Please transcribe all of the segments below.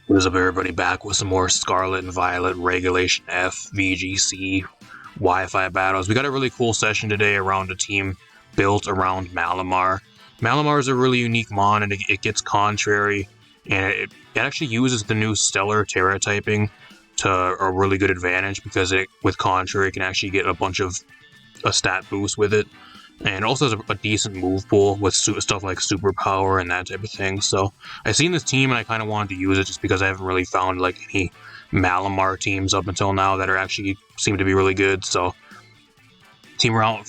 What is up, everybody? Back with some more Scarlet and Violet Regulation F VGC Wi-Fi battles. We got a really cool session today around a team built around Malamar. Malamar is a really unique mon, and it gets contrary, and it actually uses the new Stellar Tera typing to a really good advantage because with contrary, it can actually get a bunch of a stat boost with it. And also has a decent move pool with stuff like superpower and that type of thing. So I seen this team and I kind of wanted to use it just because I haven't really found like any Malamar teams up until now that are actually seem to be really good. So team around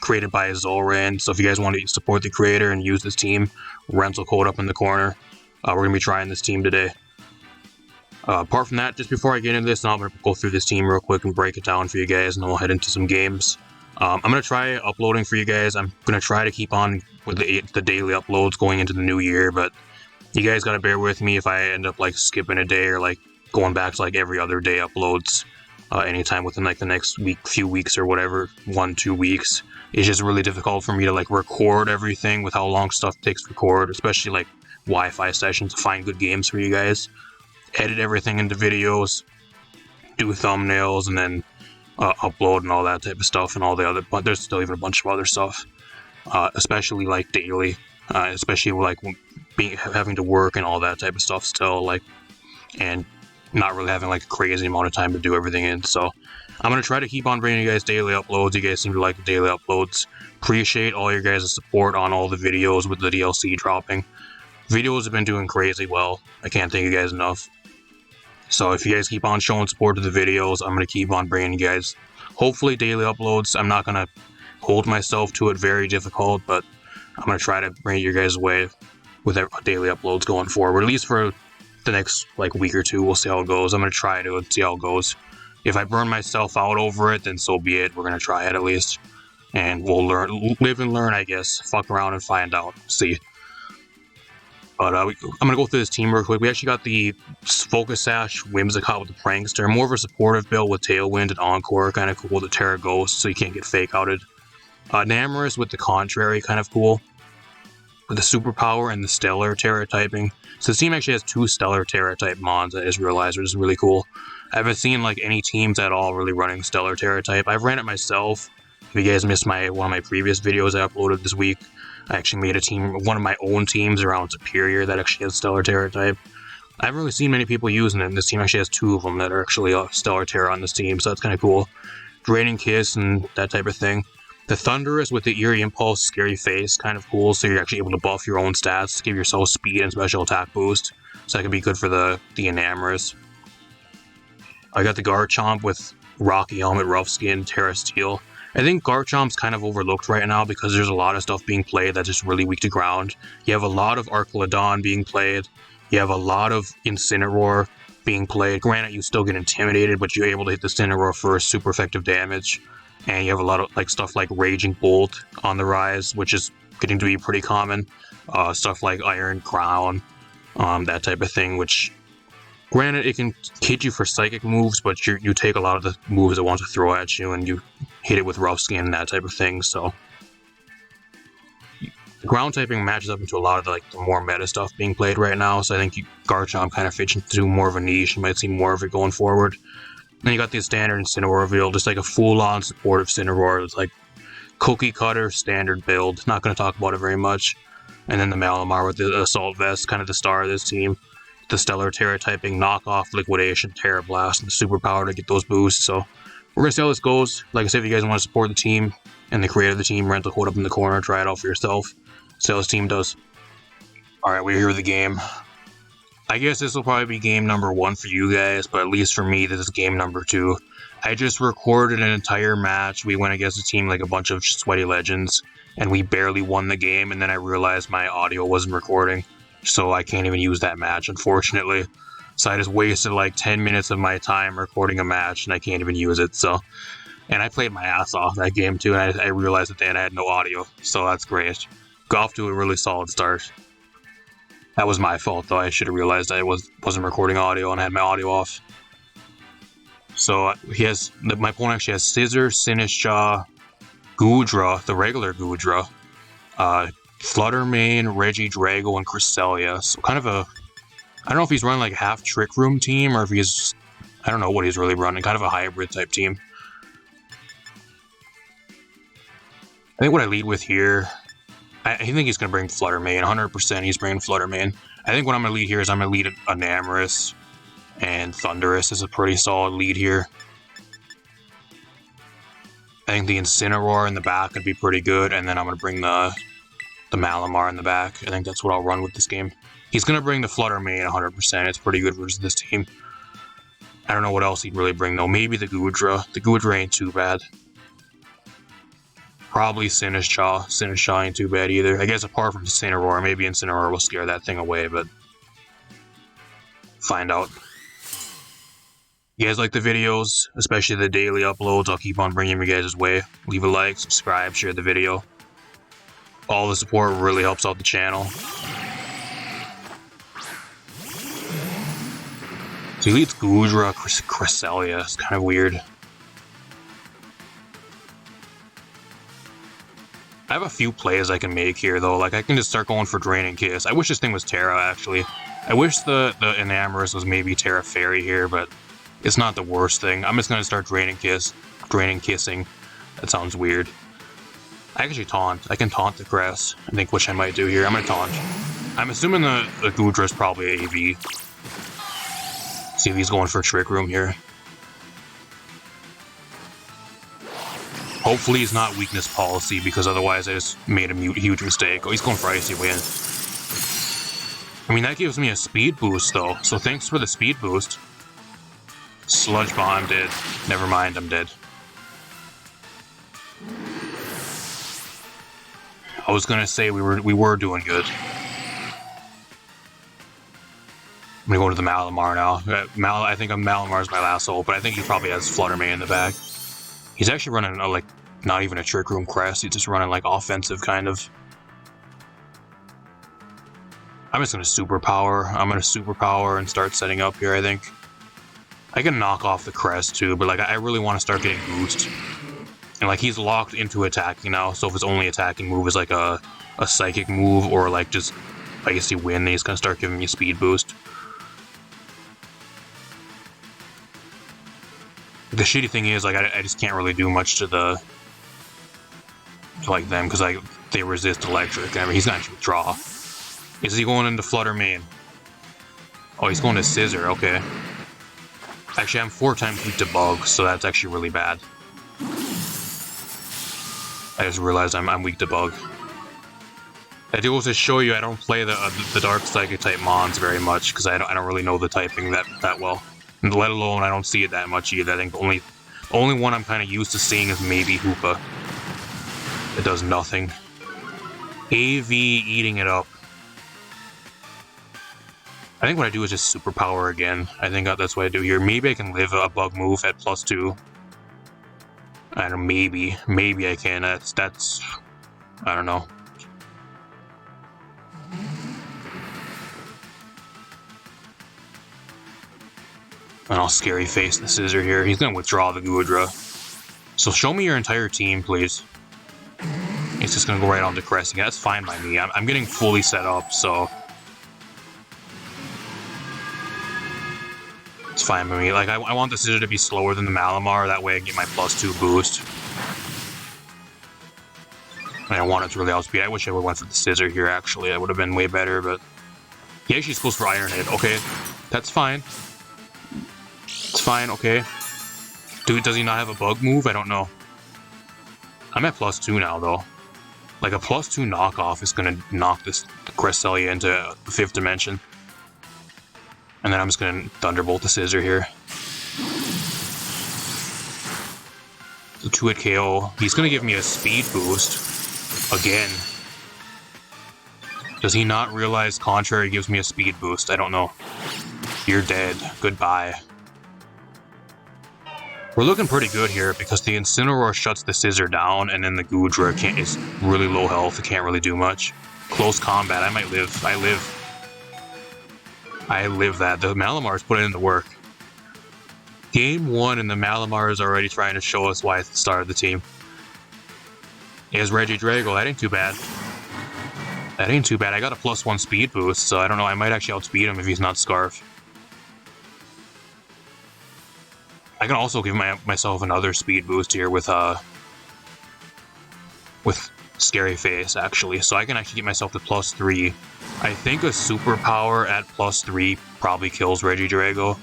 created by Zoran. So if you guys want to support the creator and use this team, rental code up in the corner. We're gonna be trying this team today. Apart from that, just before I get into this, I'm gonna go through this team real quick and break it down for you guys, and then we'll head into some games. I'm going to try uploading for you guys. I'm going to try to keep on with the daily uploads going into the new year, but you guys got to bear with me if I end up like skipping a day or like going back to like every other day uploads anytime within like the next few weeks or whatever, 1-2 weeks. It's just really difficult for me to like record everything with how long stuff takes to record, especially like Wi-Fi sessions to find good games for you guys. Edit everything into videos, do thumbnails, and then upload and all that type of stuff and all the other, but there's still even a bunch of other stuff, especially like daily, especially like having to work and all that type of stuff still, like, and not really having like a crazy amount of time to do everything in. So I'm going to try to keep on bringing you guys daily uploads. You guys seem to like the daily uploads. Appreciate all your guys' support on all the videos with the DLC dropping. Videos have been doing crazy well. I can't thank you guys enough. So if you guys keep on showing support to the videos, I'm going to keep on bringing you guys, hopefully, daily uploads. I'm not going to hold myself to it very difficult, but I'm going to try to bring you guys away with daily uploads going forward, at least for the next like week or two. We'll see how it goes. I'm going to try to and see how it goes. If I burn myself out over it, then so be it. We're going to try it at least, and we'll live and learn, I guess. Fuck around and find out. See. But I'm going to go through this team real quick. We actually got the Focus Sash, Whimsicott with the Prankster, more of a supportive build with Tailwind and Encore, kind of cool with the Terra Ghost, so you can't get fake outed. Namorous with the Contrary, kind of cool, with the Superpower and the Stellar Terra typing. So the team actually has 2 Stellar Terra type mons, I just realized, which is really cool. I haven't seen like any teams at all really running Stellar Terra type. I've ran it myself. If you guys missed one of my previous videos I uploaded this week, I actually made a team, one of my own teams around Superior that actually has Stellar Terra type. I haven't really seen many people using it, and this team actually has 2 of them that are actually Stellar Terra on this team, so that's kind of cool. Draining Kiss and that type of thing. The Thunderous with the Eerie Impulse, Scary Face, kind of cool, so you're actually able to buff your own stats, give yourself speed and special attack boost, so that can be good for the Enamorous. I got the Garchomp with Rocky Helmet, Rough Skin, Terra Steel. I think Garchomp's kind of overlooked right now because there's a lot of stuff being played that's just really weak to ground. You have a lot of Archelodon being played. You have a lot of Incineroar being played. Granted, you still get intimidated, but you're able to hit the Incineroar for super effective damage. And you have a lot of like stuff like Raging Bolt on the rise, which is getting to be pretty common. Stuff like Iron Crown, that type of thing, which, granted, it can hit you for psychic moves, but you take a lot of the moves it wants to throw at you, and you hit it with Rough Skin and that type of thing. So the ground typing matches up into a lot of the more meta stuff being played right now. So I think Garchomp kind of fits into more of a niche. You might see more of it going forward. Then you got the standard Incineroar reveal, just like a full-on supportive Incineroar. It's like cookie cutter standard build. Not going to talk about it very much. And then the Malamar with the Assault Vest, kind of the star of this team. The Stellar Terra typing, Knockoff, Liquidation, Terra Blast, and the Superpower to get those boosts. So we're going to see how this goes. Like I said, if you guys want to support the team and the creator of the team, rental code up in the corner, try it out for yourself. See how this team does. Alright, we're here with the game. I guess this will probably be game number 1 for you guys, but at least for me, this is game number 2. I just recorded an entire match. We went against a team like a bunch of sweaty legends, and we barely won the game, and then I realized my audio wasn't recording, so I can't even use that match, unfortunately. So I just wasted like 10 minutes of my time recording a match, and I can't even use it, so. And I played my ass off that game too, and I realized at the end I had no audio, so that's great. Got off to a really solid start. That was my fault, though. I should have realized I wasn't recording audio and I had my audio off. So my opponent actually has Scissor, Sinistcha, Goodra, the regular Goodra, Fluttermane, Regidrago, and Cresselia. So kind of a I don't know if he's running like half Trick Room team or if he's... I don't know what he's really running. Kind of a hybrid type team. I think what I lead with here... I think he's going to bring Flutter Mane. 100% he's bringing Flutter Mane. I think what I'm going to lead here is I'm going to lead a Namorous. And Thunderous is a pretty solid lead here. I think the Incineroar in the back would be pretty good. And then I'm going to bring the Malamar in the back. I think that's what I'll run with this game. He's going to bring the Flutter Mane 100%. It's pretty good versus this team. I don't know what else he'd really bring, though. Maybe the Goodra. The Goodra ain't too bad. Probably Sinistcha. Sinistcha ain't too bad either. I guess apart from Incineroar, maybe Incineroar will scare that thing away, but... find out. You guys like the videos, especially the daily uploads, I'll keep on bringing you guys' way. Leave a like, subscribe, share the video. All the support really helps out the channel. So he leads Goodra, Cresselia. It's kind of weird. I have a few plays I can make here, though. Like, I can just start going for Draining Kiss. I wish this thing was Tera, actually. I wish the Enamorous was maybe Tera Fairy here, but it's not the worst thing. I'm just going to start Draining Kissing. That sounds weird. I actually taunt. I can taunt the Cress. I think which I might do here. I'm going to taunt. I'm assuming the Goodra is probably AV. See if he's going for Trick Room here. Hopefully he's not Weakness Policy, because otherwise I just made a huge mistake. Oh, he's going for Icy Wind. I mean, that gives me a speed boost, though, so thanks for the speed boost. Sludge Bomb, I'm dead. Never mind, I'm dead. I was gonna say we were doing good. I'm gonna go to the Malamar now. I think Malamar's my last ult, but I think he probably has Flutter Mane in the back. He's actually running, like, not even a Trick Room Crest. He's just running, like, offensive, kind of. I'm just going to Superpower. I'm going to Superpower and start setting up here, I think. I can knock off the Crest, too, but, like, I really want to start getting boost. And, like, he's locked into attacking now, so if his only attacking move is, like, a Psychic move or, like, just Icy Wind, then he's going to start giving me speed boost. The shitty thing is, like, I just can't really do much to them, because, like, they resist electric. I mean, he's not withdraw. Is he going into Flutter Mane? Oh, he's going to Scissor, okay. Actually, I'm 4 times weak to Bug, so that's actually really bad. I just realized I'm weak to Bug. That goes to show you I don't play the Dark Psychic type Mons very much, because I don't really know the typing that well. And let alone I don't see it that much either. I think the only one I'm kind of used to seeing is maybe Hoopa. It does nothing. AV eating it up. I think what I do is just Superpower again. I think that's what I do here. Maybe I can live a Bug move at +2. I don't know, maybe I can. That's I don't know. And I'll Scary Face the Scissor here. He's gonna withdraw the Goodra. So show me your entire team, please. He's just gonna go right on to Cressing. That's fine by me. I'm getting fully set up, so it's fine by me. Like, I want the Scissor to be slower than the Malamar. That way I get my +2 boost. And I want it to really outspeed. I wish I would have went for the Scissor here, actually. That would have been way better, but he actually goes for Iron Head. Okay, that's fine. It's fine, okay. Dude, does he not have a Bug move? I don't know. I'm at +2 now, though. Like, a +2 knockoff is gonna knock this Cresselia into the 5th dimension. And then I'm just gonna Thunderbolt the Scissor here. So 2-hit KO. He's gonna give me a speed boost. Again. Does he not realize Contrary gives me a speed boost? I don't know. You're dead. Goodbye. We're looking pretty good here because the Incineroar shuts the Scissor down, and then the Goodra is really low health. It can't really do much. Close combat. I might live. I live that. The Malamar's putting in the work. Game 1, and the Malamar is already trying to show us why it's the start of the team. Is Regidrago. That ain't too bad. That ain't too bad. I got a +1 speed boost, so I don't know. I might actually outspeed him if he's not Scarf. I can also give myself another speed boost here with Scary Face, actually. So I can actually get myself to +3. I think a superpower at +3 probably kills Regidrago.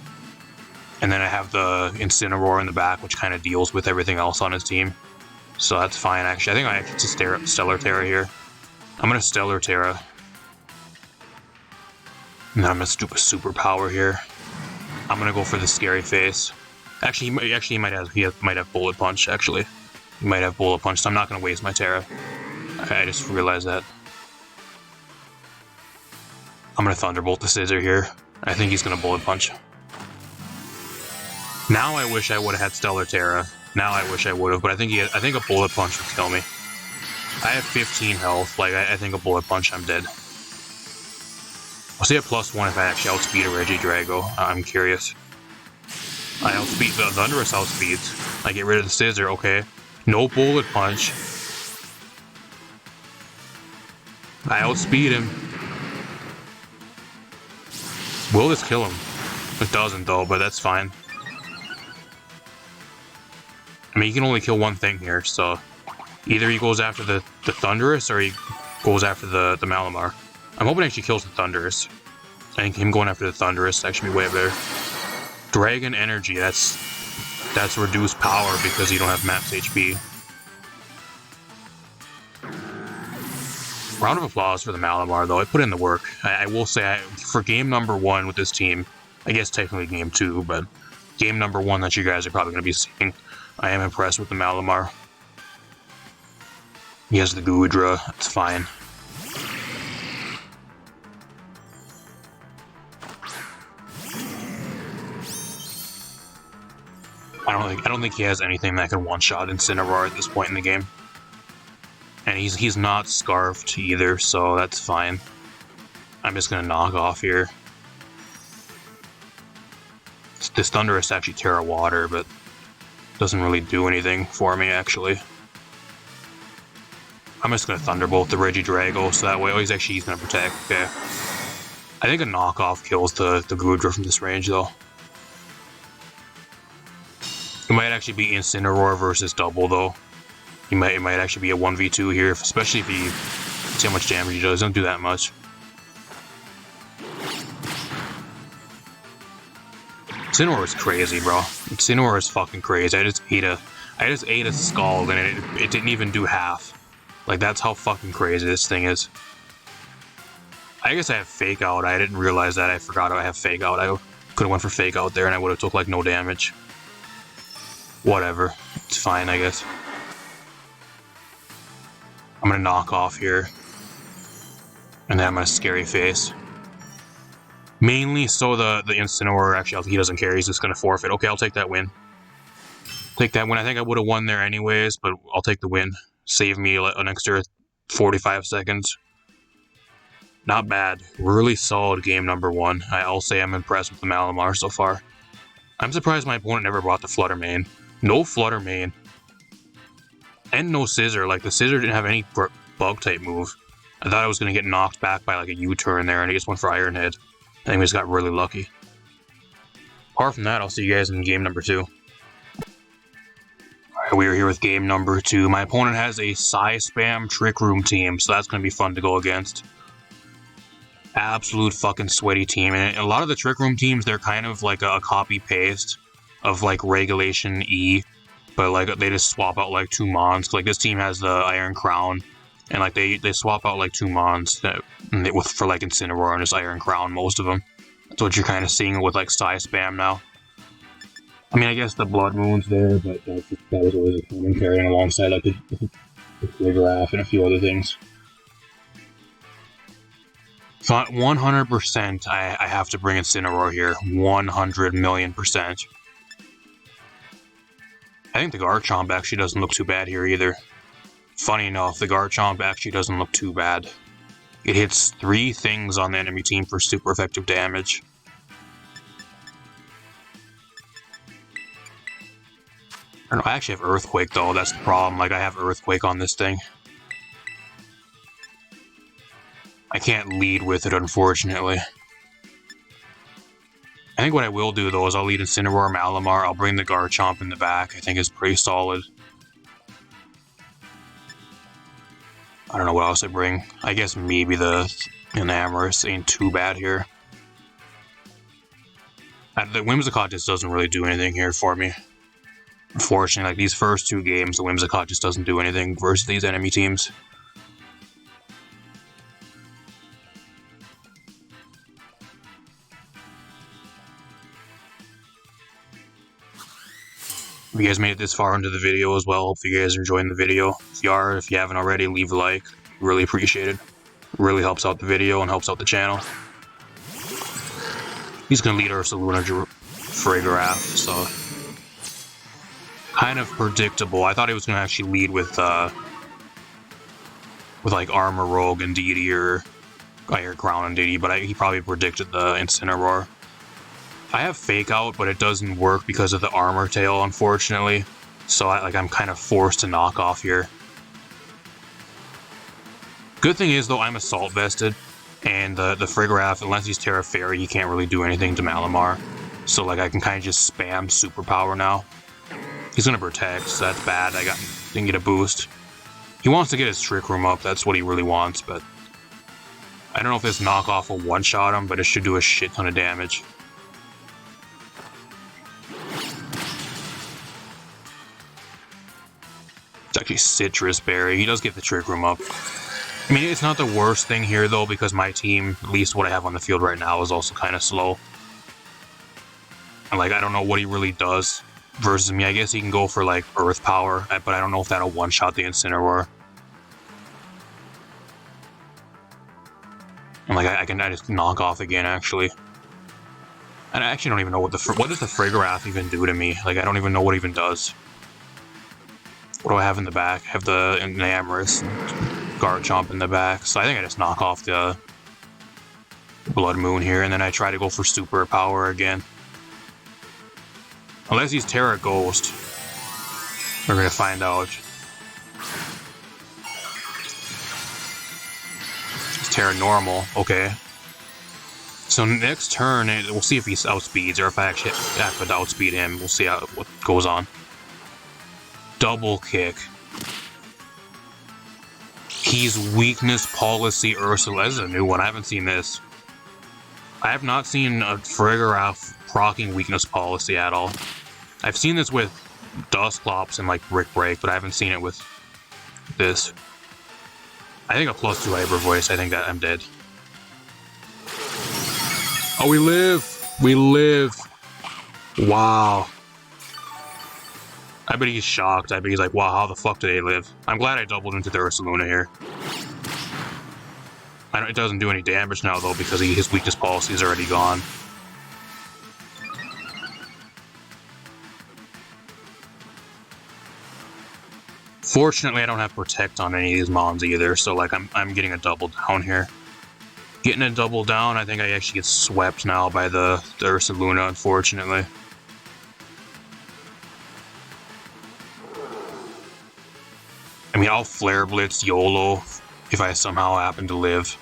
And then I have the Incineroar in the back, which kind of deals with everything else on his team. So that's fine, actually. I think I actually Stellar Tera here. I'm going to Stellar Tera. And then I'm going to do a superpower here. I'm going to go for the Scary Face. Actually, he might have Bullet Punch, actually. He might have Bullet Punch, so I'm not going to waste my Tera. I just realized that. I'm going to Thunderbolt the Scissor here. I think he's going to Bullet Punch. Now I wish I would have had Stellar Tera. Now I wish I would have, but I think a Bullet Punch would kill me. I have 15 health. Like, I think a Bullet Punch, I'm dead. I'll say a +1 if I actually outspeed a Regidrago. I'm curious. I outspeed the Thundurus outspeeds. I get rid of the Scissor, okay. No Bullet Punch. I outspeed him. Will this kill him? It doesn't though, but that's fine. I mean, he can only kill one thing here, so either he goes after the Thundurus or he goes after the Malamar. I'm hoping he actually kills the Thundurus. I think him going after the Thundurus actually be way better. Dragon Energy, that's reduced power because you don't have max HP. Round of applause for the Malamar, though. I put in the work. I will say, for game number 1 with this team, I guess technically game 2, but game number 1 that you guys are probably going to be seeing, I am impressed with the Malamar. He has the Goodra, it's fine. I don't think he has anything that can one-shot Incineroar at this point in the game. And he's not Scarfed either, so that's fine. I'm just gonna knock off here. This Thundurus actually Tera Water, but doesn't really do anything for me, actually. I'm just gonna Thunderbolt the Regidrago, so that way... Oh, he's gonna protect, okay. I think a knockoff kills the Goodra from this range, though. It might actually be Incineroar versus Double, though. It might actually be a 1v2 here, especially if he... See how much damage he does, don't do that much. Incineroar is crazy, bro. Incineroar is fucking crazy. I just ate a Scald, and it didn't even do half. Like, that's how fucking crazy this thing is. I guess I have Fake Out. I didn't realize that. I forgot I have Fake Out. I could have went for Fake Out there, and I would have took, like, no damage. Whatever. It's fine, I guess. I'm gonna knock off here. And then I'm gonna Scary Face. Mainly so the Incineroar, actually, he doesn't care. He's just gonna forfeit. Okay, I'll take that win. Take that win. I think I would have won there anyways, but I'll take the win. Save me an extra 45 seconds. Not bad. Really solid game number 1. I'll say I'm impressed with the Malamar so far. I'm surprised my opponent never brought the Flutter Mane. No Flutter Mane. And no Scissor. Like, the Scissor didn't have any Bug-type move. I thought I was going to get knocked back by, like, a U-turn there, and I just went for Iron Head. I think we just got really lucky. Apart from that, I'll see you guys in game number 2. Alright, we are here with game number 2. My opponent has a Psy-Spam Trick Room team, so that's going to be fun to go against. Absolute fucking sweaty team. And a lot of the Trick Room teams, they're kind of like a copy-paste of, like, Regulation E. But, like, they just swap out, like, 2 Mons. Like, this team has the Iron Crown. And, like, they swap out, like, 2 Mons for, like, Incineroar and just Iron Crown, most of them. That's what you're kind of seeing with, like, Psy-Spam now. I mean, I guess the Blood Moon's there, but that was always a common carrying alongside, like, the Graph and a few other things. So 100% I have to bring Incineroar here. 100 million%. I think the Garchomp actually doesn't look too bad here either. Funny enough, the Garchomp actually doesn't look too bad. It hits 3 things on the enemy team for super effective damage. I don't know, I actually have Earthquake though, that's the problem. Like, I have Earthquake on this thing. I can't lead with it, unfortunately. I think what I will do, though, is I'll lead Incineroar, Malamar. I'll bring the Garchomp in the back. I think it's pretty solid. I don't know what else I bring. I guess maybe the Enamorus ain't too bad here. The Whimsicott just doesn't really do anything here for me. Unfortunately, like these first two games, the Whimsicott just doesn't do anything versus these enemy teams. If you guys made it this far into the video as well, hope you guys are enjoying the video. If you are, if you haven't already, leave a like. Really appreciate it. Really helps out the video and helps out the channel. He's going to lead Ursaluna Frigoraph, so... kind of predictable. I thought he was going to actually lead with like Armor Rogue and Deity or Iron Crown and Deity, but he probably predicted the Incineroar. I have Fake Out, but it doesn't work because of the Armor Tail, unfortunately. So I'm kind of forced to knock off here. Good thing is, though, I'm Assault Vested, and the Frigoraph, unless he's Tera Fairy, he can't really do anything to Malamar. So like I can kind of just spam Superpower now. He's gonna Protect, so that's bad. Didn't get a boost. He wants to get his Trick Room up, that's what he really wants, but... I don't know if this knockoff will one-shot him, but it should do a shit ton of damage. It's actually Citrus Berry. He does get the Trick Room up. I mean, it's not the worst thing here, though, because my team, at least what I have on the field right now, is also kind of slow. And, like, I don't know what he really does versus me. I guess he can go for, like, Earth Power, but I don't know if that'll one-shot the Incineroar. And, like, I just knock off again, actually. And I actually don't even know what does the Frigoraph even do to me? Like, I don't even know what it even does. What do I have in the back? I have the Enamorus and Garchomp in the back. So I think I just knock off the Blood Moon here, and then I try to go for Super Power again. Unless he's Tera Ghost. We're gonna find out. It's Tera Normal, okay. So next turn, we'll see if he outspeeds, or if I actually have to outspeed him. We'll see what goes on. Double Kick. He's Weakness Policy Ursula. This is a new one. I haven't seen this. I have not seen a Frigoraph proccing Weakness Policy at all. I've seen this with Dusclops and like Brick Break, but I haven't seen it with this. I think a +2 Hyper Voice. I think that I'm dead. Oh, we live! We live! Wow. I bet he's shocked. I bet he's like, wow, how the fuck do they live? I'm glad I doubled into the Ursaluna here. It doesn't do any damage now, though, because his Weakness Policy is already gone. Fortunately, I don't have Protect on any of these mons either, so like I'm getting a double down here. Getting a double down, I think I actually get swept now by the Ursaluna, unfortunately. I mean, I'll Flare Blitz YOLO if I somehow happen to live.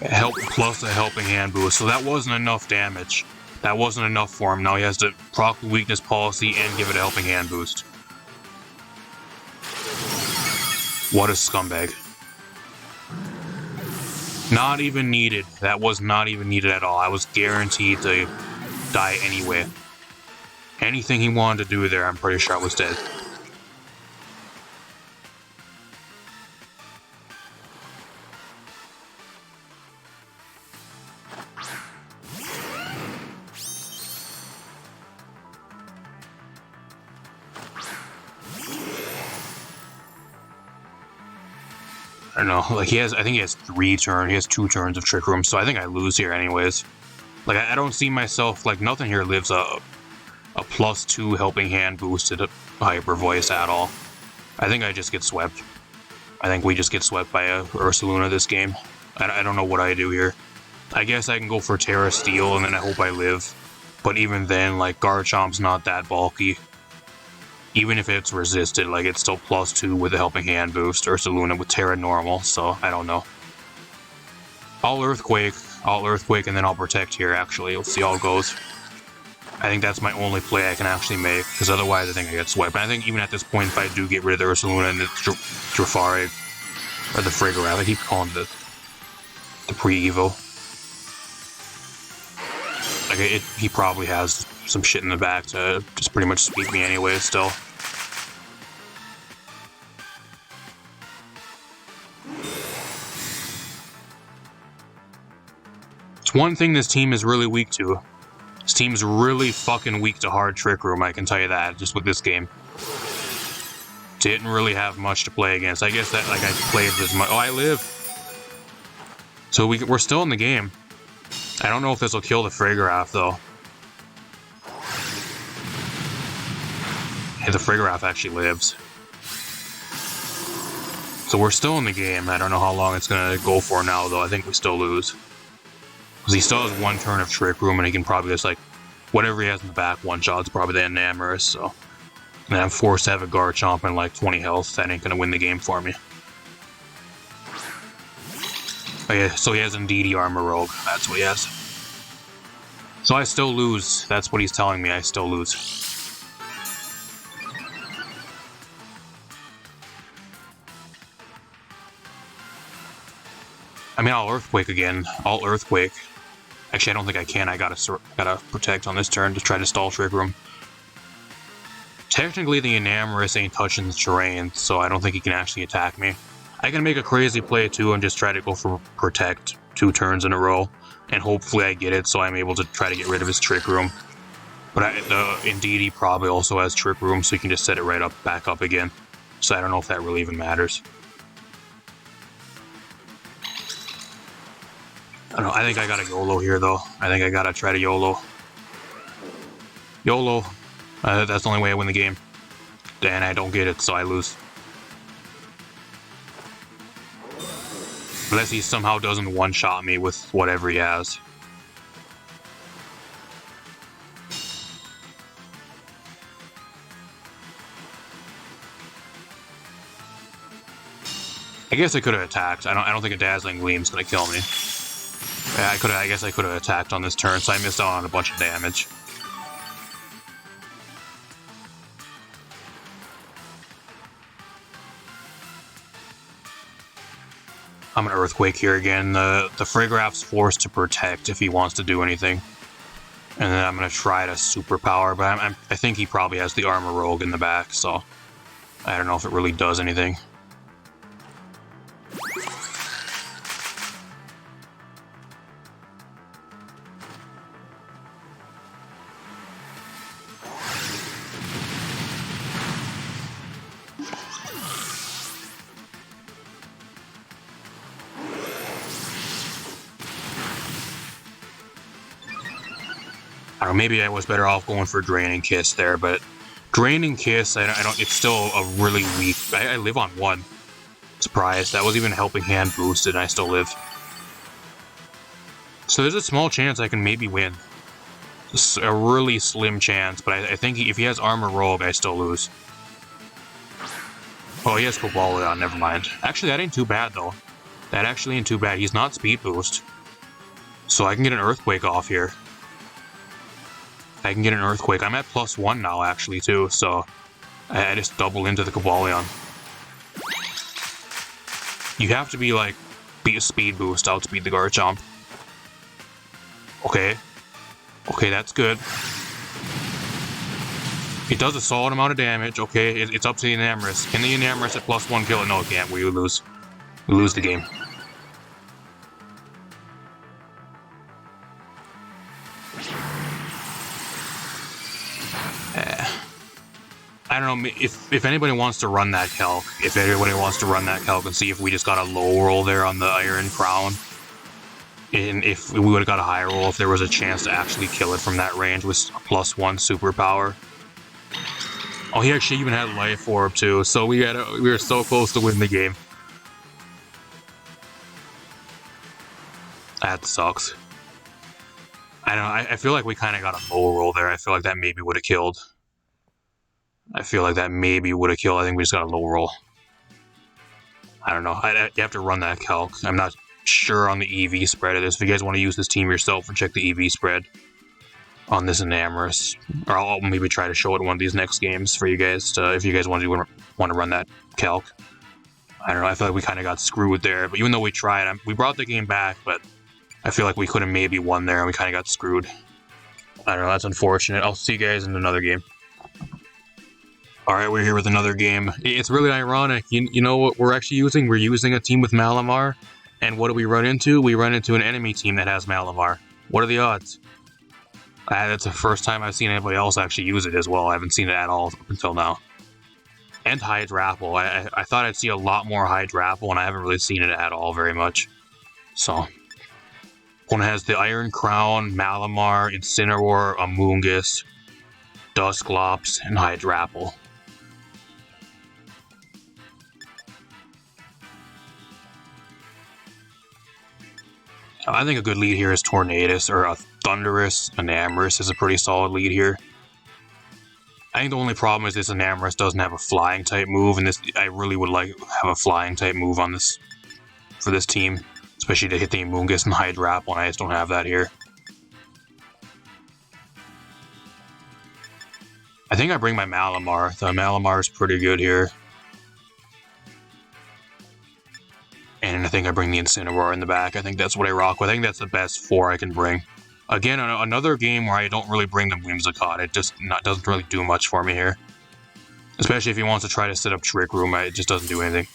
Help plus a Helping Hand boost, so that wasn't enough damage. That wasn't enough for him. Now he has to proc Weakness Policy and give it a Helping Hand boost. What a scumbag. Not even needed. That was not even needed at all. I was guaranteed to die anyway. Anything he wanted to do there, I'm pretty sure I was dead. I don't know, like I think he has 3 turns, he has 2 turns of Trick Room, so I think I lose here anyways. Like, I don't see myself, like, nothing here lives a +2 Helping Hand boosted Hyper Voice at all. I think I just get swept. I think we just get swept by a Ursaluna this game. I don't know what I do here. I guess I can go for Tera Steel and then I hope I live. But even then, like, Garchomp's not that bulky. Even if it's resisted, like it's still +2 with a helping hand boost, Ursa Luna with Tera normal, so I don't know. I'll Earthquake, and then I'll Protect here, actually. Let's see how it goes. I think that's my only play I can actually make, because otherwise I think I get swept. And I think even at this point, if I do get rid of the Ursa Luna and the Drafari, or the Frigoraph, I keep calling it the pre-Evo. Like, he probably has some shit in the back to just pretty much speed me anyway, still. It's one thing this team is really weak to. This team's really fucking weak to hard Trick Room, I can tell you that, just with this game. Didn't really have much to play against. I guess that, like, I played as much. Oh, I live! So we're still in the game. I don't know if this will kill the Frigoraph, though. Hey, the Frigoraph actually lives. So we're still in the game. I don't know how long it's going to go for now, though. I think we still lose. Because he still has one turn of Trick Room, and he can probably just, like, whatever he has in the back, one-shot's probably the Enamorous, so... And I'm forced to have a Garchomp and, like, 20 health. That ain't going to win the game for me. Oh, yeah, so he has Indeedee Armor Rogue. That's what he has. So I still lose. That's what he's telling me. I still lose. I mean, I'll Earthquake again. I'll Earthquake. Actually, I don't think I can. I gotta Protect on this turn to try to stall Trick Room. Technically, the Enamorous ain't touching the terrain, so I don't think he can actually attack me. I can make a crazy play, too, and just try to go for Protect 2 turns in a row, and hopefully I get it, so I'm able to try to get rid of his Trick Room. But Indeedee probably also has Trick Room, so you can just set it right up, back up again. So I don't know if that really even matters. I don't know, I think I gotta YOLO here, though. I think I gotta try to YOLO. YOLO. That's the only way I win the game. And I don't get it, so I lose. Unless he somehow doesn't one-shot me with whatever he has. I guess I could have attacked. I don't think a Dazzling Gleam's gonna kill me. Yeah, I guess I could have attacked on this turn, so I missed out on a bunch of damage. I'm gonna Earthquake here again. The Frigoraph's forced to Protect if he wants to do anything. And then I'm gonna try to Superpower, but I think he probably has the Armor Rogue in the back, so... I don't know if it really does anything. I don't know, maybe I was better off going for Draining Kiss there, but Draining Kiss, I don't. It's still a really weak. I live on 1. Surprise! That was even Helping Hand boosted, and I still live. So there's a small chance I can maybe win. Just a really slim chance, but I think if he has Armor Rogue, I still lose. Oh, he has Cobalion. Never mind. Actually, that ain't too bad though. That actually ain't too bad. He's not Speed Boost, so I can get an Earthquake off here. I can get an Earthquake. I'm at +1 now, actually, too, so I just double into the Cobalion. You have to be, like, be a Speed Boost, outspeed the Garchomp. Okay. Okay, that's good. It does a solid amount of damage. Okay, it's up to the Enamorous. Can the Enamorous at +1 kill it? No, it can't. We lose. We lose the game. I don't know, if anybody wants to run that calc, and see if we just got a low roll there on the Iron Crown, and if we would have got a high roll, if there was a chance to actually kill it from that range with +1 superpower. Oh, he actually even had Life Orb too, so we were so close to win the game. That sucks. I don't know, I feel like we kind of got a low roll there. I feel like that maybe would have killed. I feel like that maybe would have killed. I think we just got a low roll. I don't know. You have to run that calc. I'm not sure on the EV spread of this. If you guys want to use this team yourself and check the EV spread on this Enamorous, or I'll maybe try to show it in one of these next games for you guys if you guys want to run that calc. I don't know. I feel like we kind of got screwed there. But even though we tried, we brought the game back, but I feel like we could have maybe won there and we kind of got screwed. I don't know. That's unfortunate. I'll see you guys in another game. Alright, we're here with another game. It's really ironic. You know what we're actually using? We're using a team with Malamar. And what do we run into? We run into an enemy team that has Malamar. What are the odds? That's the first time I've seen anybody else actually use it as well. I haven't seen it at all up until now. And Hydrapple. I thought I'd see a lot more Hydrapple, and I haven't really seen it at all very much. So, one has the Iron Crown, Malamar, Incineroar, Amoonguss, Dusclops, and Hydrapple. I think a good lead here is Tornadus, or a Thundurus. Enamorous is a pretty solid lead here. I think the only problem is this Enamorous doesn't have a flying type move, and I really would like to have a flying type move on this for this team, especially to hit the Amoonguss and Hydrapple, and I just don't have that here. I think I bring my Malamar. The Malamar is pretty good here. And I think I bring the Incineroar in the back. I think that's what I rock with. I think that's the best 4 I can bring. Again, another game where I don't really bring the Whimsicott. It just doesn't really do much for me here. Especially if he wants to try to set up Trick Room, it just doesn't do anything.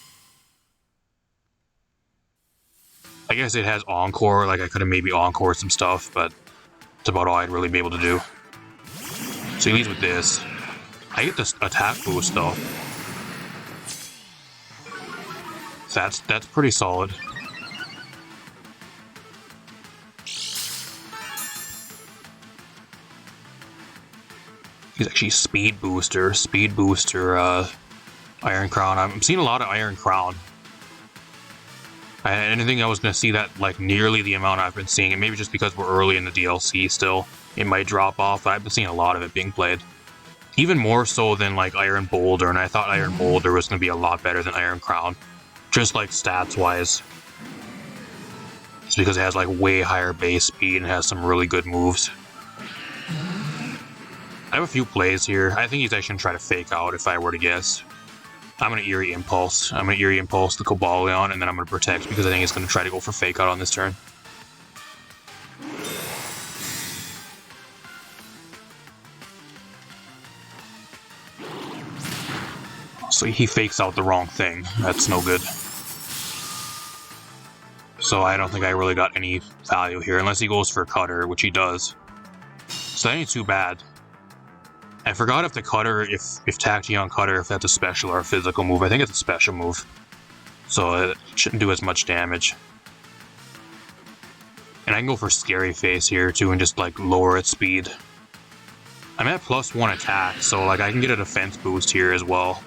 I guess it has Encore, like I could have maybe Encored some stuff, but that's about all I'd really be able to do. So he leads with this. I get this attack boost though. That's pretty solid. He's actually Speed Booster, Iron Crown. I'm seeing a lot of Iron Crown. I didn't think I was going to see that like nearly the amount I've been seeing, and maybe just because we're early in the DLC still, it might drop off, but I've been seeing a lot of it being played. Even more so than like Iron Boulder, and I thought Iron Boulder was going to be a lot better than Iron Crown. Just like stats-wise. It's because it has like way higher base speed and has some really good moves. I have a few plays here. I think he's actually going to try to fake out if I were to guess. I'm going to Eerie Impulse. I'm going to Eerie Impulse the Cobalion, and then I'm going to Protect because I think he's going to try to go for fake out on this turn. So he fakes out the wrong thing. That's no good. So I don't think I really got any value here, unless he goes for Cutter, which he does. So that ain't too bad. I forgot if the Cutter, if Tachyon Cutter, if that's a special or a physical move. I think it's a special move. So it shouldn't do as much damage. And I can go for Scary Face here too and just like lower its speed. I'm at +1 attack, so like I can get a defense boost here as well.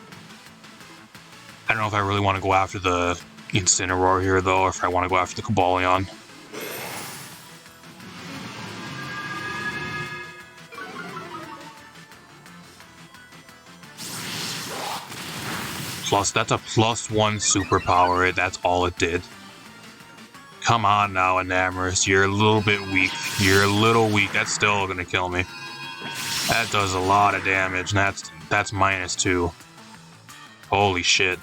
I don't know if I really want to go after the Incineroar here though, or if I want to go after the Cobalion. Plus, that's a +1 superpower, that's all it did. Come on now, Enamorous, you're a little bit weak. You're a little weak, that's still gonna kill me. That does a lot of damage, and that's -2. Holy shit.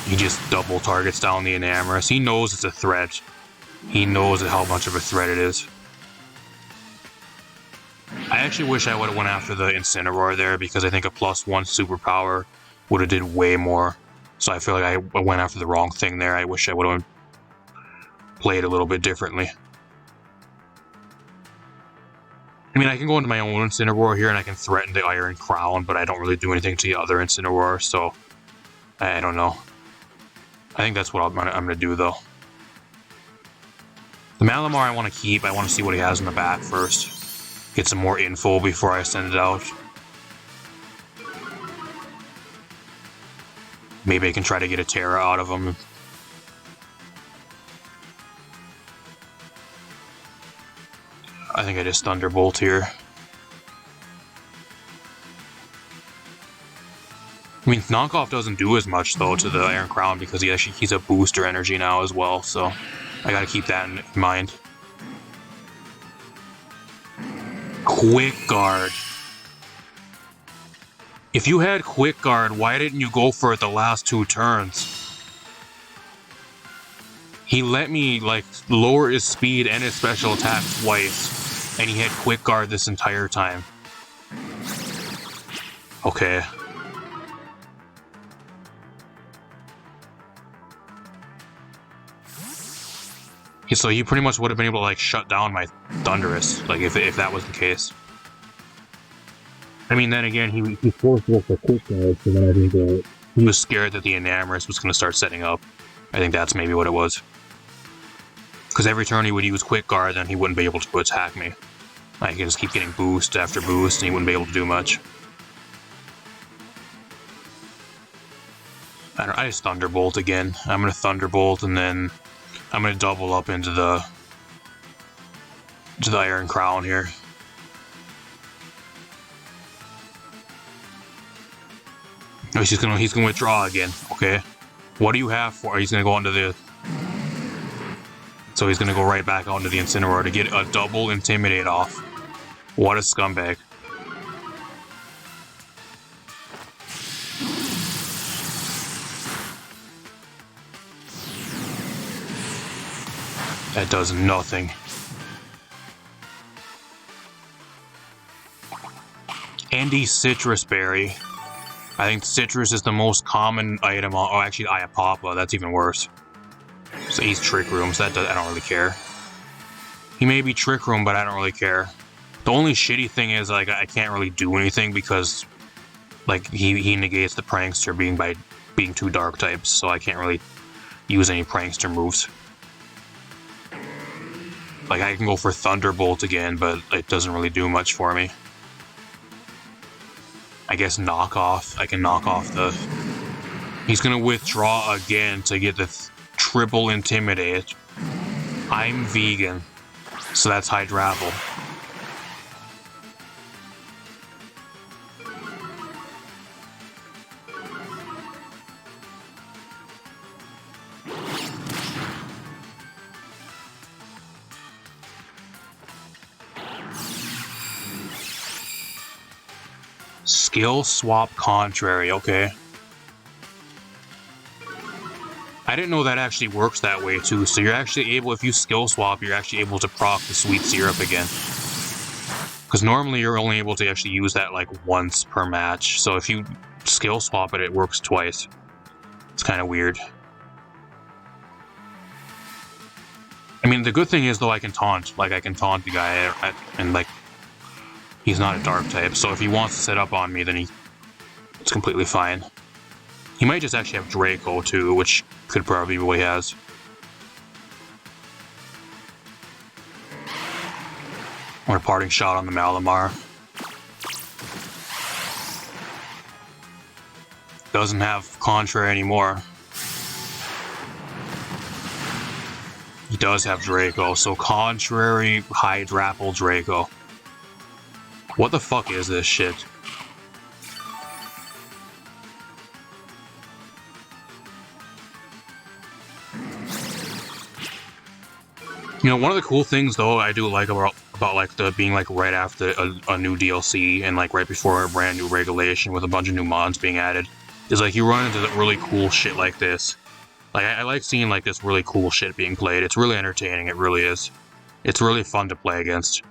He just double targets down the Enamorous. He knows it's a threat. He knows how much of a threat it is. I actually wish I would have went after the Incineroar there, because I think a +1 superpower would have did way more. So I feel like I went after the wrong thing there. I wish I would have played a little bit differently. I mean, I can go into my own Incineroar here and I can threaten the Iron Crown, but I don't really do anything to the other Incineroar, so I don't know. I think that's what I'm gonna do though. The Malamar I want to keep. I want to see what he has in the back first. Get some more info before I send it out. Maybe I can try to get a Tera out of him. I think I just Thunderbolt here. I mean, knockoff doesn't do as much though to the Iron Crown because he's a booster energy now as well, so I gotta keep that in mind. Quick Guard. If you had Quick Guard, why didn't you go for it the last 2 turns? He let me, like, lower his speed and his special attack twice, and he had Quick Guard this entire time. Okay. So he pretty much would have been able to, like, shut down my Thunderous, like, if that was the case. I mean, then again, he forced it for Quick Guard, so then I think he was scared that the Enamorous was going to start setting up. I think that's maybe what it was. Because every turn he would use Quick Guard, then he wouldn't be able to attack me. I could just keep getting boost after boost, and he wouldn't be able to do much. I just Thunderbolt again. I'm going to Thunderbolt, and then I'm going to double up into the Iron Crown here. Oh, he's gonna withdraw again. Okay. What do you have for? He's gonna go onto the. So he's gonna go right back onto the Incineroar to get a double Intimidate off. What a scumbag. That does nothing. Andy Citrus Berry. I think Citrus is the most common item on. Oh, actually, Iapapa. That's even worse. So he's Trick Room, so I don't really care. He may be Trick Room, but I don't really care. The only shitty thing is, like, I can't really do anything because, like, he negates the Prankster being 2 Dark types, so I can't really use any Prankster moves. Like, I can go for Thunderbolt again, but it doesn't really do much for me. I guess knockoff. I can knock off the... He's gonna withdraw again to get the triple Intimidate. I'm vegan, so that's Hydrapple. Skill swap contrary, okay. I didn't know that actually works that way too, so you're actually able, if you skill swap, you're actually able to proc the Sweet Syrup again. Because normally you're only able to actually use that like once per match, so if you skill swap it, it works twice. It's kind of weird. I mean, the good thing is though I can taunt, like I can taunt the guy and like, he's not a Dark type, so if he wants to set up on me, then it's completely fine. He might just actually have Draco too, which could probably be what he has. Or a parting shot on the Malamar. Doesn't have Contrary anymore. He does have Draco, so Contrary, Hydrapple, Draco. What the fuck is this shit? You know, one of the cool things though I do like about like the being like right after a new DLC and like right before a brand new regulation with a bunch of new mods being added is like you run into really cool shit like this. Like I like seeing like this really cool shit being played. It's really entertaining, it really is. It's really fun to play against.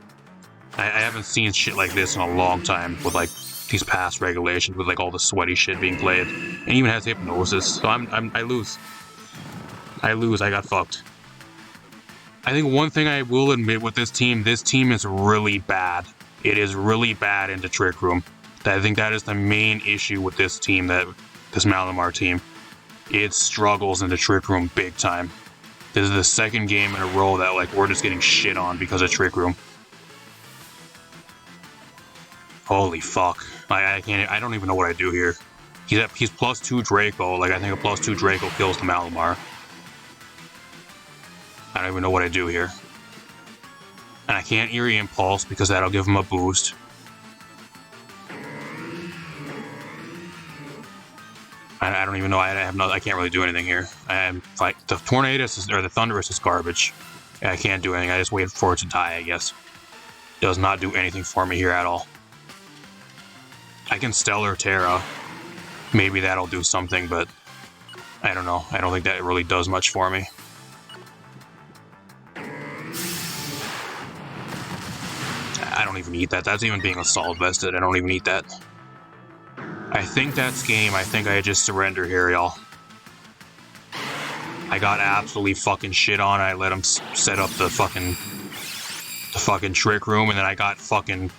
I haven't seen shit like this in a long time with like these past regulations with like all the sweaty shit being played. And even has Hypnosis, so I lose. I got fucked. I think one thing I will admit with this team is really bad. It is really bad into Trick Room. I think that is the main issue with this team, this Malamar team. It struggles into Trick Room big time. This is the second game in a row that like we're just getting shit on because of Trick Room. Holy fuck. I don't even know what I do here. He's +2 Draco, like I think a +2 Draco kills the Malamar. I don't even know what I do here. And I can't Eerie Impulse because that'll give him a boost. don't even know. I can't really do anything here. I'm like the Tornadus or the Thunderous is garbage. I can't do anything. I just wait for it to die, I guess. Does not do anything for me here at all. I can Stellar Tera. Maybe that'll do something, but I don't know. I don't think that really does much for me. I don't even eat that. That's even being Assault Vested. I don't even eat that. I think that's game. I think I just surrender here, y'all. I got absolutely fucking shit on. I let him set up the fucking Trick Room, and then I got fucking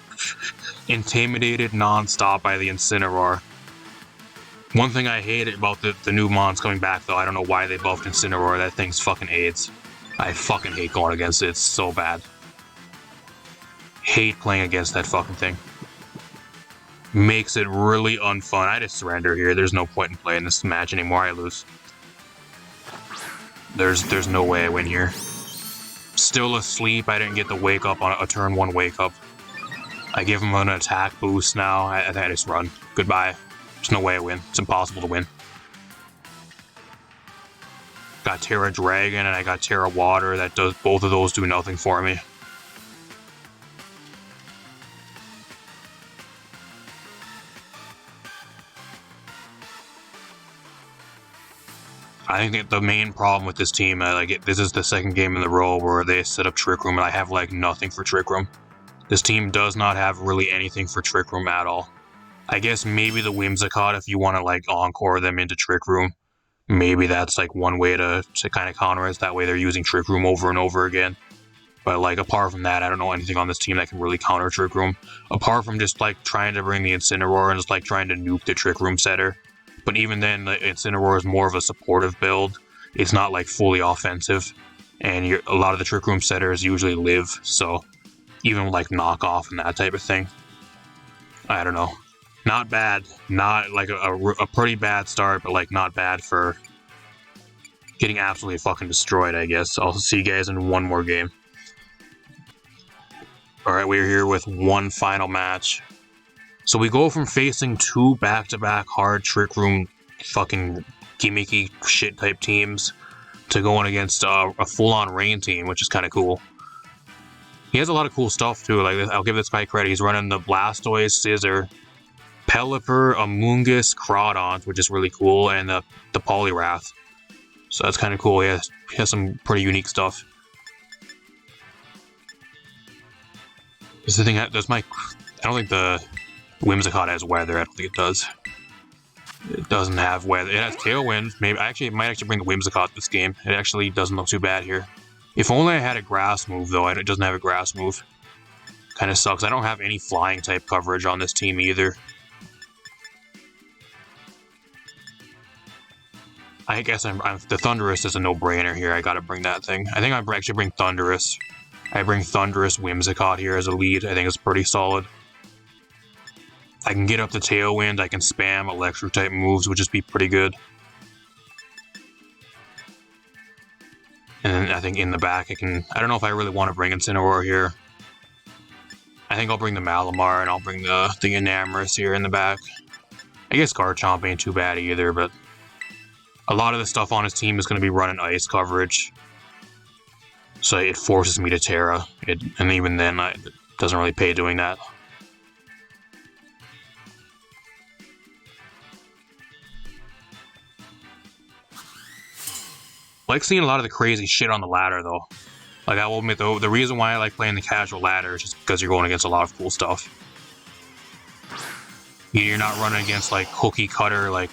intimidated non-stop by the Incineroar. One thing I hate about the new mons coming back, though, I don't know why they buffed Incineroar. That thing's fucking AIDS. I fucking hate going against it. It's so bad. Hate playing against that fucking thing. Makes it really unfun. I just surrender here. There's no point in playing this match anymore. I lose. There's no way I win here. Still asleep. I didn't get the wake up on a turn 1 wake up. I give him an attack boost now. I just run. Goodbye. There's no way I win. It's impossible to win. Got Tera Dragon and I got Tera Water. That does, both of those do nothing for me. I think the main problem with this team, this is the second game in a row where they set up Trick Room and I have like nothing for Trick Room. This team does not have really anything for Trick Room at all. I guess maybe the Whimsicott, if you want to like encore them into Trick Room, maybe that's like one way to kind of counter it. That way they're using Trick Room over and over again. But like apart from that, I don't know anything on this team that can really counter Trick Room. Apart from just like trying to bring the Incineroar and just like trying to nuke the Trick Room setter. But even then, the Incineroar is more of a supportive build. It's not like fully offensive. And a lot of the Trick Room setters usually live, so even like knockoff and that type of thing. I don't know. Not bad. Not like a pretty bad start, but like not bad for getting absolutely fucking destroyed, I guess. I'll see you guys in one more game. Alright, we're here with one final match. So we go from facing 2 back-to-back hard Trick Room fucking gimmicky shit type teams to going against a full-on Rain team, which is kind of cool. He has a lot of cool stuff too. Like I'll give this guy credit. He's running the Blastoise, Scizor, Pelipper, Amoonguss, Crawdaunt, which is really cool, and the Poliwrath. So that's kind of cool. He has some pretty unique stuff. Is the thing I don't think the Whimsicott has weather. I don't think it does. It doesn't have weather. It has Tailwind. Maybe it might actually bring the Whimsicott this game. It actually doesn't look too bad here. If only I had a grass move, though. It doesn't have a grass move. Kind of sucks. I don't have any flying type coverage on this team either. I guess the Thundurus is a no-brainer here. I gotta bring that thing. I think I actually bring Thundurus. I bring Thundurus Whimsicott here as a lead. I think it's pretty solid. I can get up the Tailwind. I can spam Electric type moves, which would be pretty good. And then I think in the back I don't know if I really want to bring Incineroar here. I think I'll bring the Malamar and I'll bring the Enamorus here in the back. I guess Garchomp ain't too bad either, but a lot of the stuff on his team is going to be running ice coverage. So it forces me to Tera. And even then, it doesn't really pay doing that. I like seeing a lot of the crazy shit on the ladder, though. Like, I will admit, though, the reason why I like playing the casual ladder is just because you're going against a lot of cool stuff. You're not running against, like, cookie cutter, like,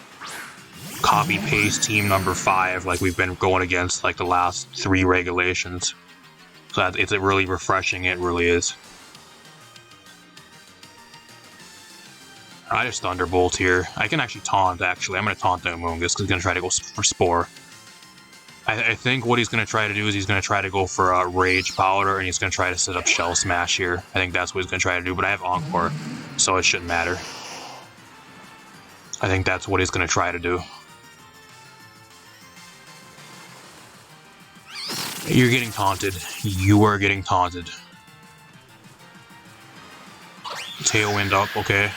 copy-paste team number 5, like we've been going against, like, the last 3 regulations. So it's really refreshing, it really is. I just Thunderbolt here. I can actually taunt, actually. I'm going to taunt the Amoonguss because he's going to try to go for Spore. I think what he's going to try to do is he's going to try to go for Rage Powder, and he's going to try to set up Shell Smash here. I think that's what he's going to try to do, but I have Encore, so it shouldn't matter. I think that's what he's going to try to do. You're getting taunted. You are getting taunted. Tailwind up, okay.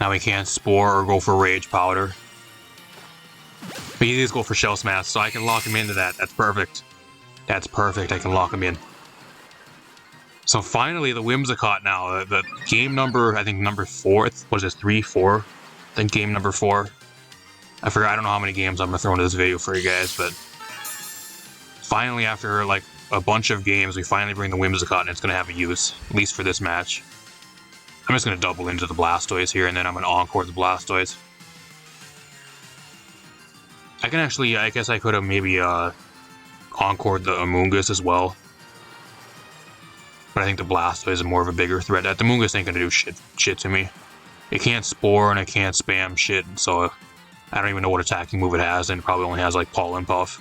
Now he can't Spore or go for Rage Powder. But he needs to go for Shell Smash, so I can lock him into that. That's perfect. That's perfect. I can lock him in. So finally, the Whimsicott now. The game number, I think number 4. Was it 3, 4? I think game number 4. I forgot. I don't know how many games I'm going to throw into this video for you guys, but finally, after like a bunch of games, we finally bring the Whimsicott, and it's going to have a use, at least for this match. I'm just going to double into the Blastoise here, and then I'm going to Encore the Blastoise. I can actually, I guess I could have maybe Encored the Amoonguss as well. But I think the Blastoise is more of a bigger threat. The Amoonguss ain't going to do shit to me. It can't Spore, and it can't spam shit, so I don't even know what attacking move it has, and it probably only has like Pollen Puff.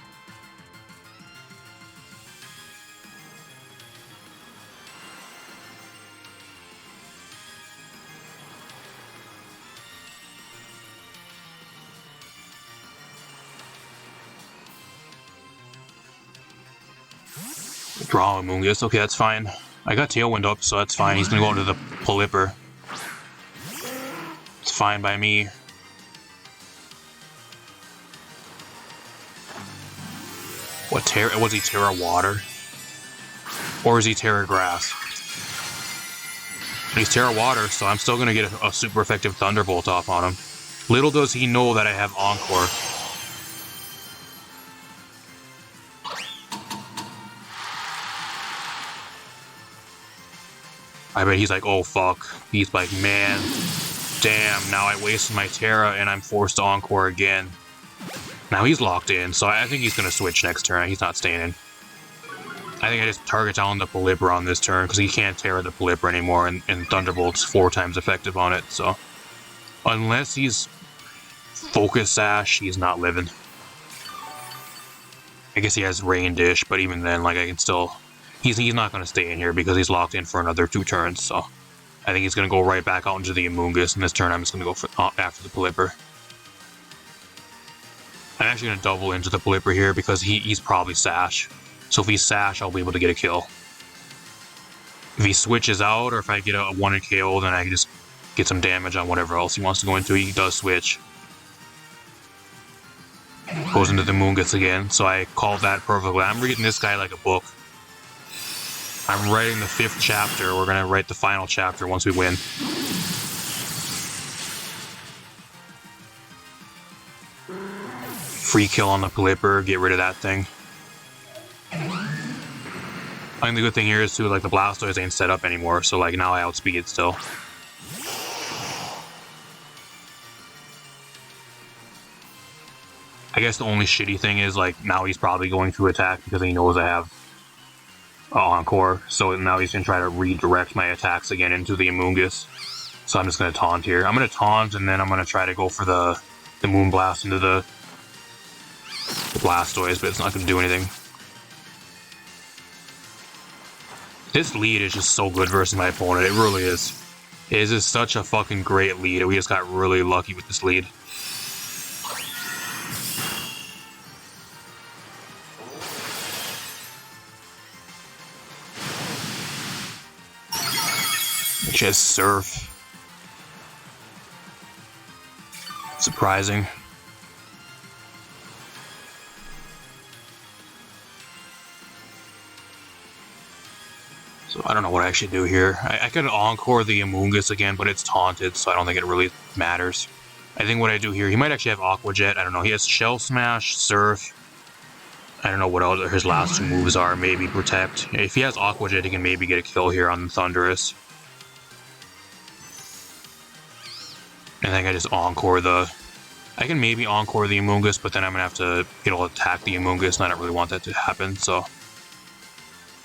Draw Amoonguss. Okay, that's fine. I got Tailwind up, so that's fine. He's gonna go into the Pelipper. It's fine by me. What Tera? Was he Tera Water? Or is he Tera Grass? He's Tera Water, so I'm still gonna get a super effective Thunderbolt off on him. Little does he know that I have Encore. I bet he's like, oh fuck. He's like, man, damn, now I wasted my Tera and I'm forced to Encore again. Now he's locked in, so I think he's going to switch next turn. He's not staying in. I think I just target down the Pelipper on this turn, because he can't Tera the Pelipper anymore, and Thunderbolt's 4 times effective on it, so... Unless he's Focus Sash, he's not living. I guess he has Rain Dish, but even then, like, I can still... He's not going to stay in here because he's locked in for another 2 turns, so I think he's going to go right back out into the Amoonguss, and this turn I'm just going to go for, after the Pelipper. I'm actually going to double into the Pelipper here because he's probably Sash. So if he's Sash, I'll be able to get a kill. If he switches out, or if I get a 1-hit KO, then I can just get some damage on whatever else he wants to go into. He does switch. Goes into the Amoonguss again, so I called that perfectly. I'm reading this guy like a book. I'm writing the 5th chapter. We're going to write the final chapter once we win. Free kill on the Pelipper, get rid of that thing. I think the good thing here is too, like, the Blastoise ain't set up anymore, so like now I outspeed it still. I guess the only shitty thing is, like, now he's probably going to attack because he knows I have Encore, so now he's going to try to redirect my attacks again into the Amoonguss. So I'm just going to taunt here. I'm going to taunt, and then I'm going to try to go for the Moonblast into the Blastoise, but it's not going to do anything. This lead is just so good versus my opponent, it really is. It is just such a fucking great lead, we just got really lucky with this lead. Just Surf. Surprising. So I don't know what I should do here. I could Encore the Amoonguss again, but it's taunted, so I don't think it really matters. I think what I do here, he might actually have Aqua Jet, I don't know. He has Shell Smash, Surf. I don't know what else his last 2 moves are, maybe Protect. If he has Aqua Jet, he can maybe get a kill here on the Thundurus. I think I just Encore the... I can maybe Encore the Amoonguss, but then I'm going to have to, attack the Amoonguss, and I don't really want that to happen, so...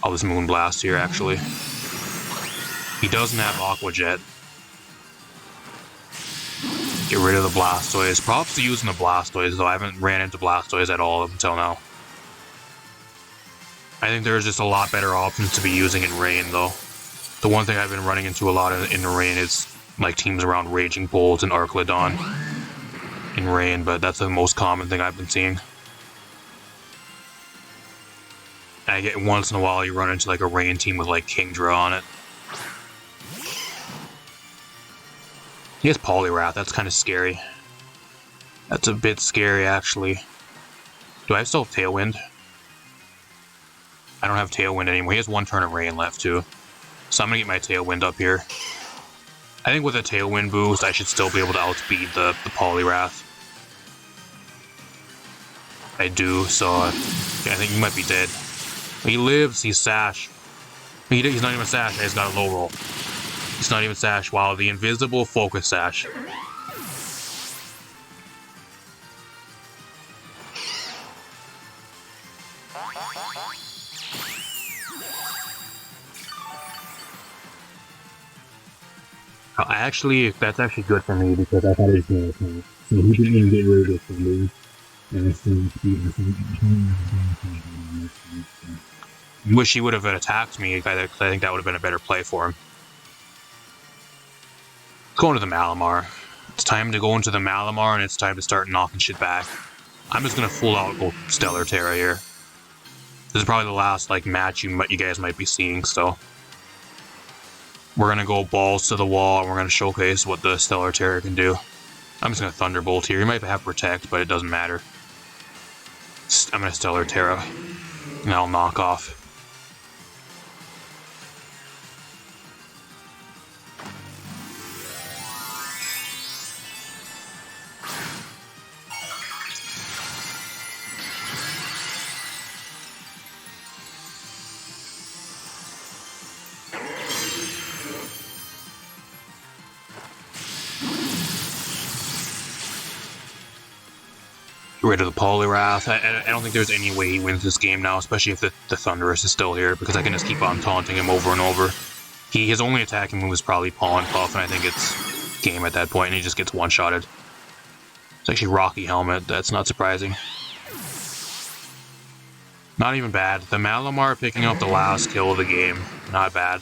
I'll just Moonblast here, actually. He doesn't have Aqua Jet. Get rid of the Blastoise. Props to using the Blastoise, though. I haven't ran into Blastoise at all until now. I think there's just a lot better options to be using in Rain, though. The one thing I've been running into a lot in the Rain is like teams around Raging Bolt and Arclodon in Rain, but that's the most common thing I've been seeing. I get once in a while you run into like a Rain team with like Kingdra on it. He has Poliwrath. That's kind of scary. That's a bit scary, actually. Do I still have Tailwind? I don't have Tailwind anymore. He has one turn of Rain left, too. So I'm going to get my Tailwind up here. I think with a Tailwind boost, I should still be able to outspeed the Poliwrath. I do, so yeah, I think he might be dead. He lives, he's Sash. He's not even Sash, he's got a low roll. He's not even Sash. Wow, the invisible focus Sash. That's actually good for me because I thought it was going to attack. So he didn't even get rid of it for me. And I still wish he would have attacked me. I think that would have been a better play for him. Going to the Malamar. It's time to go into the Malamar, and it's time to start knocking shit back. I'm just gonna full out go Stellar Tera here. This is probably the last match you guys might be seeing, so we're gonna go balls to the wall, and we're gonna showcase what the Stellar Tera can do. I'm just gonna Thunderbolt here. You might have Protect, but it doesn't matter. I'm gonna Stellar Tera, and I'll knock off. Rid of the Poliwrath. I don't think there's any way he wins this game now, especially if the Thunderous is still here, because I can just keep on taunting him over and over. His only attacking move is probably Paw and Puff, and I think it's game at that point, and he just gets one-shotted. It's actually Rocky Helmet. That's not surprising. Not even bad. The Malamar picking up the last kill of the game. Not bad.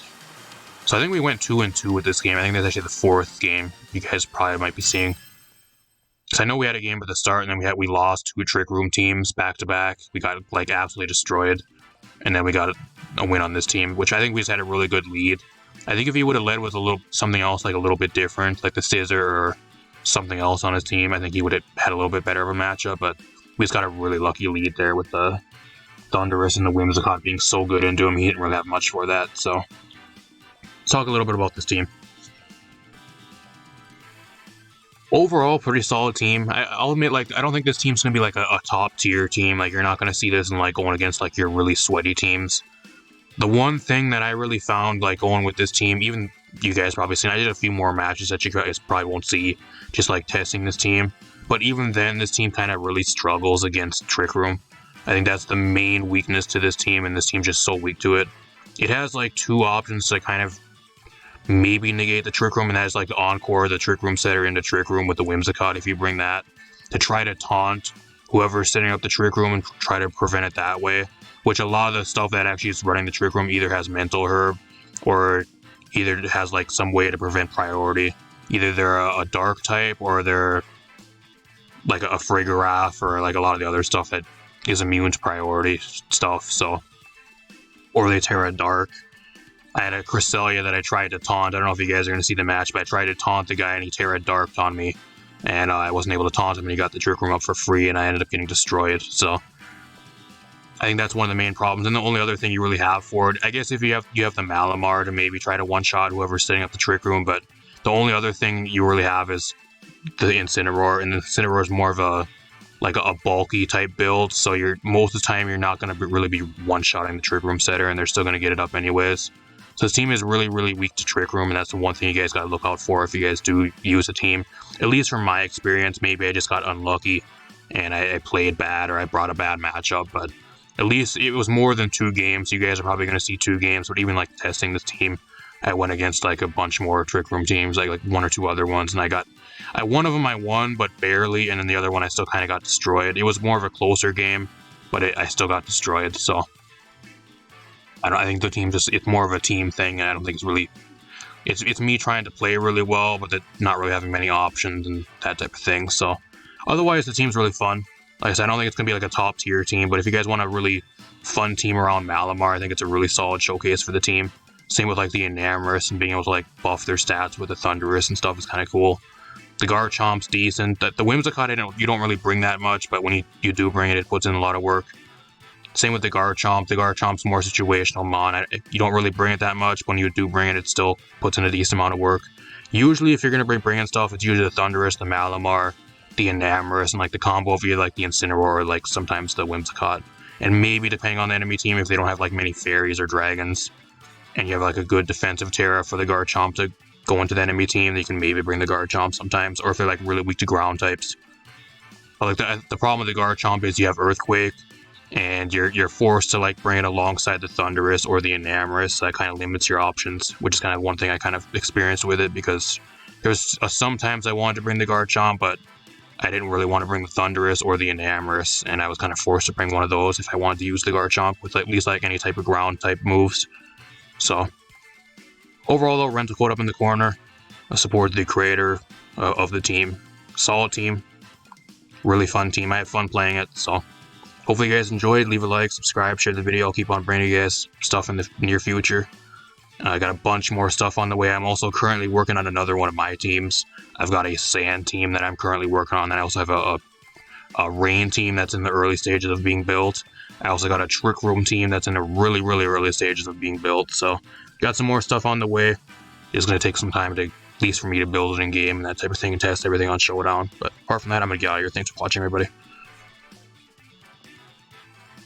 So I think we went 2-2 with this game. I think that's actually the 4th game you guys probably might be seeing. Because I know we had a game at the start, and then we lost 2 Trick Room teams back-to-back. We got, absolutely destroyed. And then we got a win on this team, which I think we just had a really good lead. I think if he would have led with something else, a little bit different, like the Scissor or something else on his team, I think he would have had a little bit better of a matchup, but we just got a really lucky lead there with the Thunderous and the Whimsicott being so good into him. He didn't really have much for that, so let's talk a little bit about this team. Overall, pretty solid team. I'll admit, I don't think this team's going to be a top-tier team. You're not going to see this in, going against, your really sweaty teams. The one thing that I really found, going with this team, even you guys probably seen, I did a few more matches that you guys probably won't see, just, testing this team. But even then, this team kind of really struggles against Trick Room. I think that's the main weakness to this team, and this team's just so weak to it. It has, 2 options to kind of maybe negate the Trick Room, and that is the Encore, the Trick Room setter into Trick Room with the Whimsicott, if you bring that, to try to taunt whoever's setting up the Trick Room and try to prevent it that way, which a lot of the stuff that actually is running the Trick Room either has Mental Herb, or either has some way to prevent priority. Either they're a Dark type, or they're a Frigoraph, or a lot of the other stuff that is immune to priority stuff, so, or they Tera Dark. I had a Cresselia that I tried to taunt. I don't know if you guys are going to see the match, but I tried to taunt the guy, and he Tera Darked on me. And I wasn't able to taunt him, and he got the Trick Room up for free, and I ended up getting destroyed. So I think that's one of the main problems. And the only other thing you really have for it, I guess if you have the Malamar to maybe try to one-shot whoever's setting up the Trick Room, but the only other thing you really have is the Incineroar, and the Incineroar is more of a bulky type build, so most of the time you're not going to really be one-shotting the Trick Room setter, and they're still going to get it up anyways. So this team is really, really weak to Trick Room, and that's the one thing you guys got to look out for if you guys do use a team. At least from my experience, maybe I just got unlucky and I played bad, or I brought a bad matchup, but at least it was more than 2 games. You guys are probably going to see 2 games, but even testing this team, I went against a bunch more Trick Room teams, like 1 or 2 other ones, and one of them I won, but barely, and then the other one I still kind of got destroyed. It was more of a closer game, but I still got destroyed, so I think the team it's more of a team thing, and I don't think it's really, it's me trying to play really well, but not really having many options and that type of thing. So otherwise, the team's really fun. Like I said, I don't think it's going to be a top tier team, but if you guys want a really fun team around Malamar, I think it's a really solid showcase for the team. Same with like the Enamorous and being able to like buff their stats with the Thunderous and stuff is kind of cool. The Garchomp's decent. The Whimsicott, you don't really bring that much, but when you do bring it, it puts in a lot of work. Same with the Garchomp. The Garchomp's more situational mon. You don't really bring it that much. When you do bring it, it still puts in a decent amount of work. Usually, if you're going to bring in stuff, it's usually the Thunderous, the Malamar, the Enamorous, and like the combo of either like the Incineroar or like sometimes the Whimsicott. And maybe depending on the enemy team, if they don't have like many fairies or dragons, and you have like a good defensive Tera for the Garchomp to go into the enemy team, you can maybe bring the Garchomp sometimes, or if they're like really weak to ground types. But like the problem with the Garchomp is you have Earthquake, and you're forced to like bring it alongside the Thunderous or the Enamorous, so that kind of limits your options, which is kind of one thing I kind of experienced with it, because there's sometimes I wanted to bring the Garchomp, but I didn't really want to bring the Thunderous or the Enamorous, and I was kind of forced to bring one of those if I wanted to use the Garchomp with at least like any type of ground type moves. So overall though, Rental Code up in the corner. I support the creator of the team. Solid team. Really fun team. I had fun playing it, so hopefully you guys enjoyed. Leave a like, subscribe, share the video. I'll keep on bringing you guys stuff in the near future. I got a bunch more stuff on the way. I'm also currently working on another one of my teams. I've got a sand team that I'm currently working on. And I also have a rain team that's in the early stages of being built. I also got a trick room team that's in the really, really early stages of being built. So got some more stuff on the way. It's going to take some time to, at least for me to build it in game and that type of thing and test everything on Showdown. But apart from that, I'm going to get out of here. Thanks for watching, everybody.